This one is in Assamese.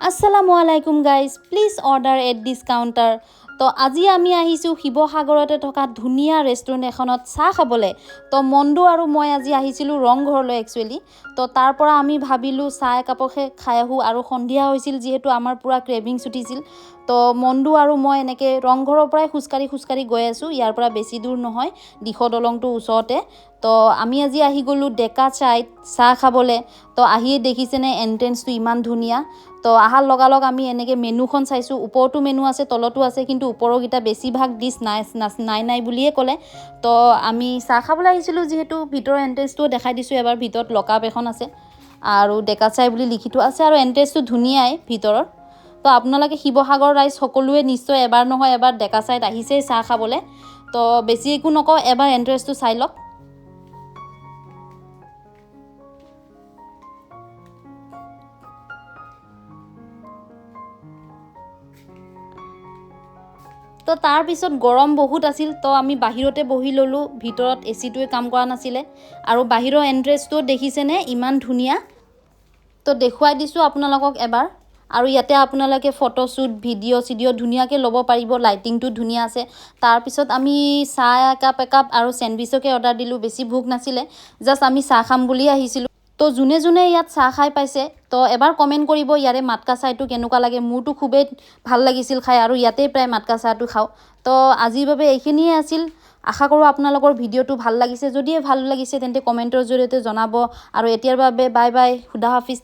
Assalamualaikum guys, please order at this counter. তো আজি আমি আহিছো শিৱসাগৰতে থকা ধুনিয়া ৰেষ্টুৰেণ্ট এখনত চাহ খাবলে। তো মন্ডু আৰু মই আজি আহিছিলো ৰংঘৰলৈ একচুয়ালি। তো তাৰ পৰা আমি ভাবিলো চাহ একাপকে খাই আহো আৰু সন্ধিয়া হৈছিল যেহেতু আমাৰ পুৰা ক্ৰেভিংছ উঠিছিল। তো মন্ডু আৰু মই এনেকে ৰংঘৰৰ পৰাই খুচকাৰি গৈ আছো। ইয়াৰ পৰা বেছি দূৰ নহয়, দিখ দলংটো ওচৰতে। তো আমি আজি আহি গলো ডেকা চাইত চাহ খাবলে। তো আহিয়ে দেখিছেনে এন্ট্ৰেন্সটো ইমান ধুনিয়া। তো আহাৰ লগালগ আমি এনেকে মেনুখন চাইছো, ওপৰতো মেনু আছে তলতো আছে, কিন্তু ওপৰৰগিটা বেছিভাগ ডিছ নাই বুলিয়ে ক'লে। তো আমি চাহ খাবলৈ আহিছিলো যেহেতু ভিতৰৰ এন্ট্ৰেন্সটো দেখাই দিছো এবাৰ। ভিতৰত লকআপ এখন আছে আৰু ডেকা চাই বুলি লিখি থোৱা আছে আৰু এন্ট্ৰেন্সটো ধুনিয়াই ভিতৰৰ। তো আপোনালোকে শিৱসাগৰ ৰাইজ সকলোৱে নিশ্চয় এবাৰ নহয় এবাৰ ডেকা চাইত আহিছেই চাহ খাবলৈ। তো বেছি একো নকওঁ, এবাৰ এন্ট্ৰেন্সটো চাই লওক। তো তাৰ পিছত গৰম বহুত আছিল, তো আমি বাহিৰতে বহি ললো। ভিতৰত এচিটোৱে কাম কৰা নাছিলে আৰু বাহিৰৰ এন্ট্ৰেন্সটো দেখিছেনে ইমান ধুনিয়া। তো দেখুৱাই দিছো আপোনালোকক এবাৰ। আৰু ইয়াতে আপোনালোকে ফটোশ্বুট ভিডিঅ' ধুনিয়াকৈ ল'ব পাৰিব, লাইটিংটো ধুনিয়া আছে। তাৰ পিছত আমি চাহ একাপ আৰু চেণ্ডউইচকে অৰ্ডাৰ দিলোঁ। বেছি ভোক নাছিলে, জাষ্ট আমি চাহ খাম বুলি আহিছিলোঁ। তো যোনে ইয়াত চাহ খাই পাইছে তো এবাৰ কমেণ্ট কৰিব ইয়াৰে মাটকা চাহটো কেনেকুৱা লাগে। মোৰতো খুবেই ভাল লাগিছিল খাই আৰু ইয়াতেই প্ৰায় মাটকা চাহটো খাওঁ। তো আজিৰ বাবে এইখিনিয়ে আছিল। আশা কৰোঁ আপোনালোকৰ ভিডিঅ'টো ভাল লাগিছে। যদিহে ভাল লাগিছে তেন্তে কমেণ্টৰ জৰিয়তে জনাব। আৰু এতিয়াৰ বাবে বাই বাই, খুদা হাফিজ।